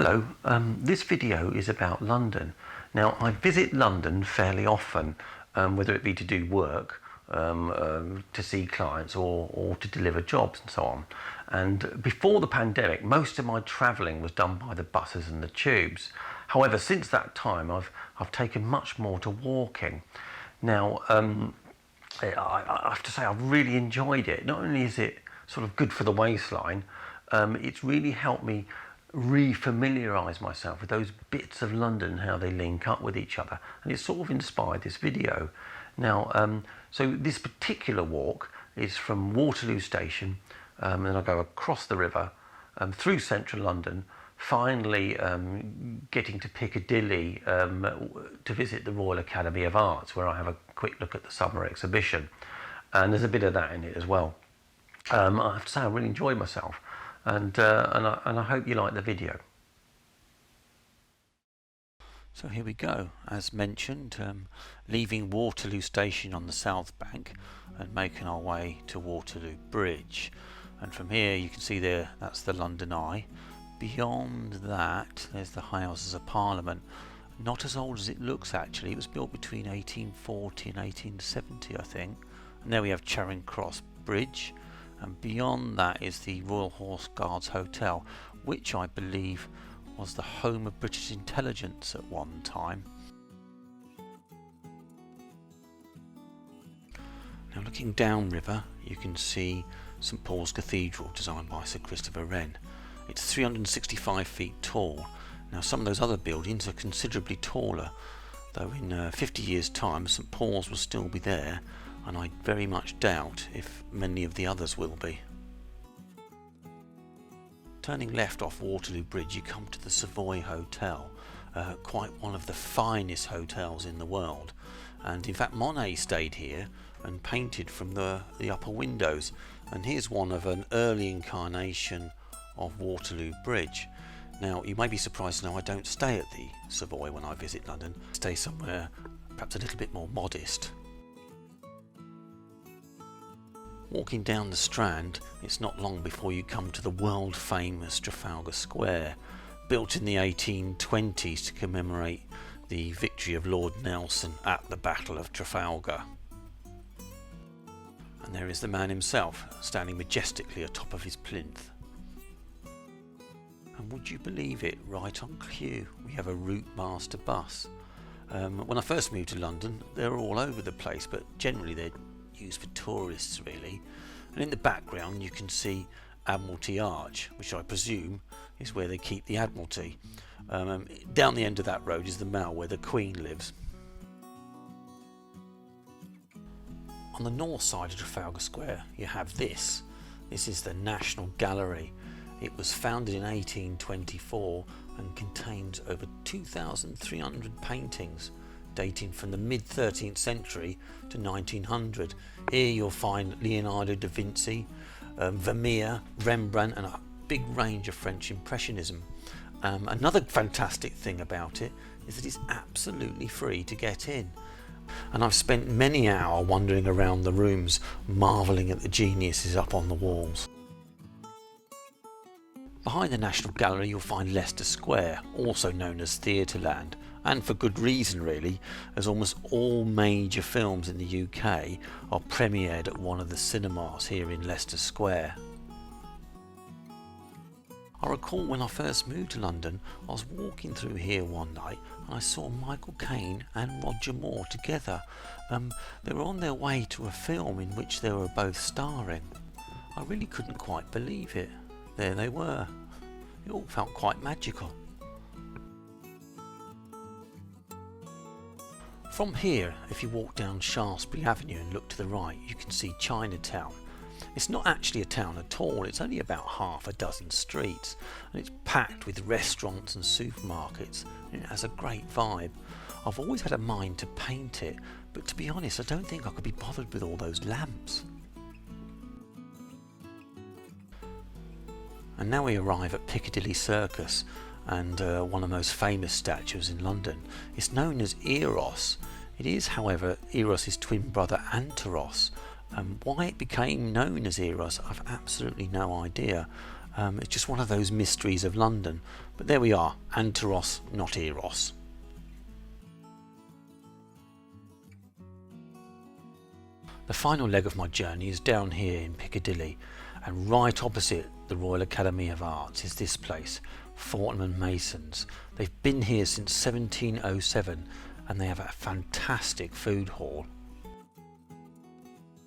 Hello, this video is about London. Now, I visit London fairly often, whether it be to do work, to see clients or to deliver jobs and so on. And before the pandemic, most of my travelling was done by the buses and the tubes. However, since that time, I've taken much more to walking. Now, I have to say I've really enjoyed it. Not only is it sort of good for the waistline, it's really helped me re-familiarise myself with those bits of London and how they link up with each other, and it sort of inspired this video. Now, so this particular walk is from Waterloo Station, and I go across the river through central London, finally getting to Piccadilly to visit the Royal Academy of Arts, where I have a quick look at the summer exhibition, and there's a bit of that in it as well. I have to say I really enjoyed myself. And I hope you like the video. So here we go, as mentioned, leaving Waterloo Station on the south bank and making our way to Waterloo Bridge. And from here you can see there, that's the London Eye. Beyond that, there's the Houses of Parliament. Not as old as it looks actually, it was built between 1840 and 1870 I think. And there we have Charing Cross Bridge. And beyond that is the Royal Horse Guards Hotel, which I believe was the home of British intelligence at one time. Now looking downriver, you can see St Paul's Cathedral, designed by Sir Christopher Wren. It's 365 feet tall. Now some of those other buildings are considerably taller, though in 50 years time St Paul's will still be there, and I very much doubt if many of the others will be. Turning left off Waterloo Bridge, you come to the Savoy Hotel, quite one of the finest hotels in the world, and in fact Monet stayed here and painted from the upper windows, and here's one of an early incarnation of Waterloo Bridge. Now you may be surprised to know I don't stay at the Savoy when I visit London. I stay somewhere perhaps a little bit more modest. Walking down the Strand, it's not long before you come to the world famous Trafalgar Square, built in the 1820s to commemorate the victory of Lord Nelson at the Battle of Trafalgar. And there is the man himself, standing majestically atop of his plinth. And would you believe it, right on cue we have a Route Master bus. When I first moved to London, they were all over the place, but generally they're used for tourists really. And in the background you can see Admiralty Arch, which I presume is where they keep the Admiralty. Down the end of that road is the Mall, where the Queen lives. On the north side of Trafalgar Square you have this. This is the National Gallery. It was founded in 1824 and contains over 2,300 paintings dating from the mid 13th century to 1900. Here you'll find Leonardo da Vinci, Vermeer, Rembrandt, and a big range of French Impressionism. Another fantastic thing about it is that it's absolutely free to get in, and I've spent many hours wandering around the rooms marvelling at the geniuses up on the walls. Behind the National Gallery you'll find Leicester Square, also known as Theatreland, and for good reason really, as almost all major films in the UK are premiered at one of the cinemas here in Leicester Square. I recall when I first moved to London, I was walking through here one night and I saw Michael Caine and Roger Moore together. They were on their way to a film in which they were both starring. I really couldn't quite believe it. There they were. It all felt quite magical. From here, if you walk down Shaftesbury Avenue and look to the right, you can see Chinatown. It's not actually a town at all, it's only about half a dozen streets, and it's packed with restaurants and supermarkets, and it has a great vibe. I've always had a mind to paint it, but to be honest I don't think I could be bothered with all those lamps. And now we arrive at Piccadilly Circus, and one of the most famous statues in London. It's known as Eros. It is, however, Eros' twin brother Anteros. Why it became known as Eros, I've absolutely no idea. It's just one of those mysteries of London. But there we are, Anteros, not Eros. The final leg of my journey is down here in Piccadilly, and right opposite the Royal Academy of Arts is this place, Fortnum & Mason's. They've been here since 1707 and they have a fantastic food hall.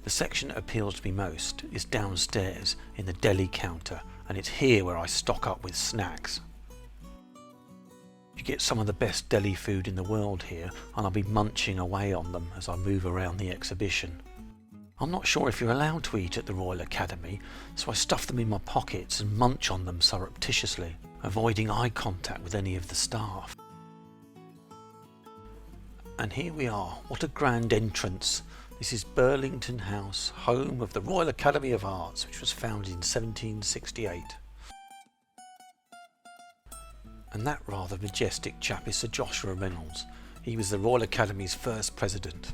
The section that appeals to me most is downstairs in the deli counter, and it's here where I stock up with snacks. You get some of the best deli food in the world here, and I'll be munching away on them as I move around the exhibition. I'm not sure if you're allowed to eat at the Royal Academy, so I stuff them in my pockets and munch on them surreptitiously, avoiding eye contact with any of the staff. And here we are, what a grand entrance. This is Burlington House, home of the Royal Academy of Arts, which was founded in 1768. And that rather majestic chap is Sir Joshua Reynolds. He was the Royal Academy's first president.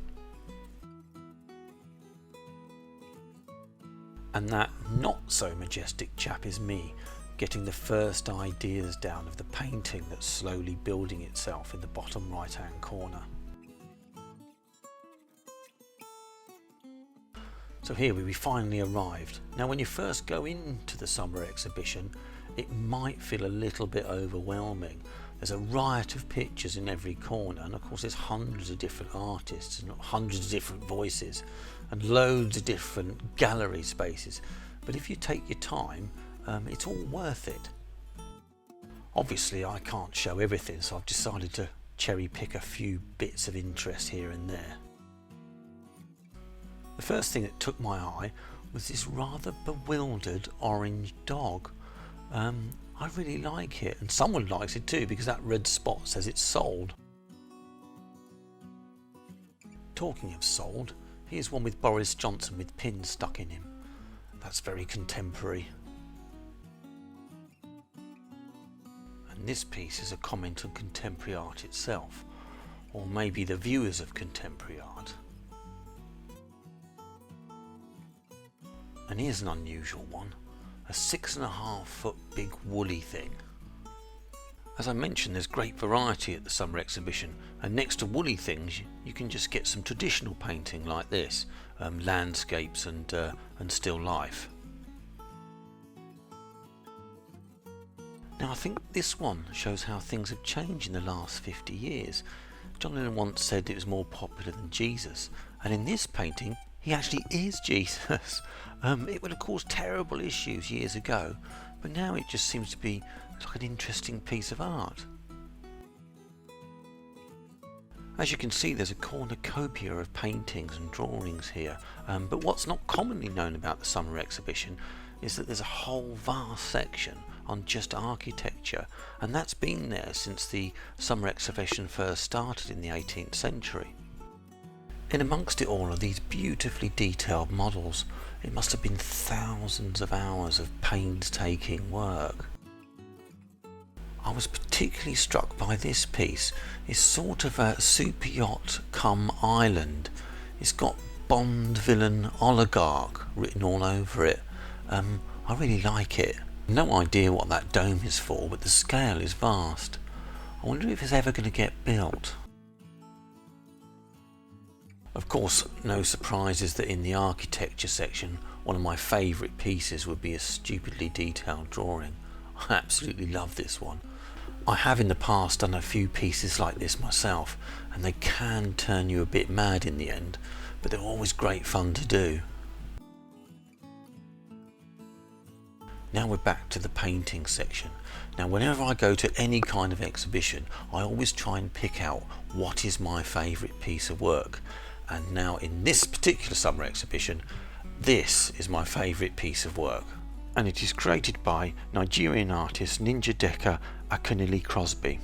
And that not so majestic chap is me, getting the first ideas down of the painting that's slowly building itself in the bottom right hand corner. So here we finally arrived. Now when you first go into the summer exhibition, it might feel a little bit overwhelming. There's a riot of pictures in every corner, and of course there's hundreds of different artists and hundreds of different voices and loads of different gallery spaces. But if you take your time, it's all worth it. Obviously I can't show everything, so I've decided to cherry pick a few bits of interest here and there. The first thing that took my eye was this rather bewildered orange dog. I really like it, and someone likes it too because that red spot says it's sold. Talking of sold, here's one with Boris Johnson with pins stuck in him. That's very contemporary. And this piece is a comment on contemporary art itself, or maybe the viewers of contemporary art. And here's an unusual one, a 6.5 foot big woolly thing. As I mentioned, there's great variety at the summer exhibition, and next to woolly things you can just get some traditional painting like this, landscapes and still life. Now I think this one shows how things have changed in the last 50 years. John Lennon once said it was more popular than Jesus, and in this painting he actually is Jesus. It would have caused terrible issues years ago, but now it just seems to be like an interesting piece of art. As you can see, there's a cornucopia of paintings and drawings here, but what's not commonly known about the summer exhibition is that there's a whole vast section on just architecture, and that's been there since the summer exhibition first started in the 18th century. In amongst it all are these beautifully detailed models. It must have been thousands of hours of painstaking work. I was particularly struck by this piece. It's sort of a super yacht come island. It's got Bond villain oligarch written all over it. I really like it. No idea what that dome is for, but the scale is vast. I wonder if it's ever going to get built. Of course, no surprises that in the architecture section, one of my favourite pieces would be a stupidly detailed drawing. I absolutely love this one. I have in the past done a few pieces like this myself, and they can turn you a bit mad in the end, but they're always great fun to do. Now we're back to the painting section. Now whenever I go to any kind of exhibition, I always try and pick out what is my favourite piece of work. And now in this particular summer exhibition, this is my favourite piece of work. And it is created by Nigerian artist Njideka Akunili Crosby.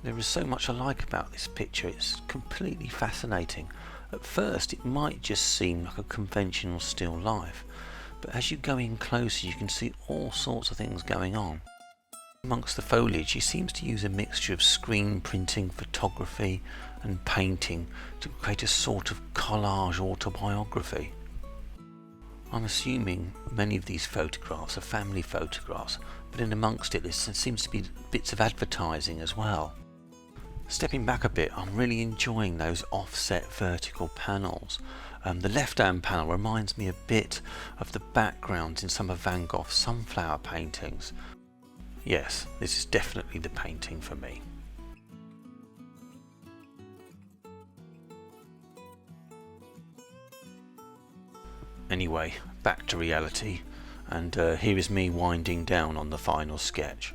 There is so much I like about this picture, it's completely fascinating. At first it might just seem like a conventional still life, but as you go in closer you can see all sorts of things going on. Amongst the foliage he seems to use a mixture of screen printing, photography and painting to create a sort of collage autobiography. I'm assuming many of these photographs are family photographs, but in amongst it there seems to be bits of advertising as well. Stepping back a bit, I'm really enjoying those offset vertical panels. The left-hand panel reminds me a bit of the backgrounds in some of Van Gogh's sunflower paintings. Yes, this is definitely the painting for me. Anyway, back to reality, and here is me winding down on the final sketch.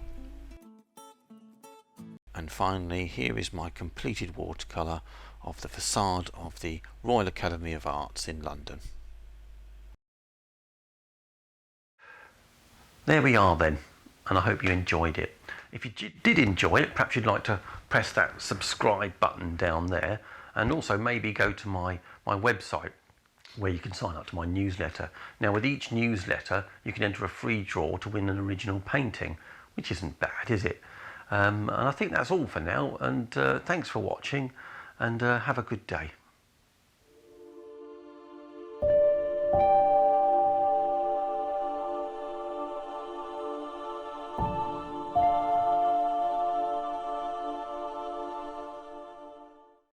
And finally, here is my completed watercolour of the facade of the Royal Academy of Arts in London. There we are then, and I hope you enjoyed it. If you did enjoy it, perhaps you'd like to press that subscribe button down there, and also maybe go to my website where you can sign up to my newsletter. Now, with each newsletter you can enter a free draw to win an original painting, which isn't bad, is it? And I think that's all for now, and thanks for watching, and have a good day.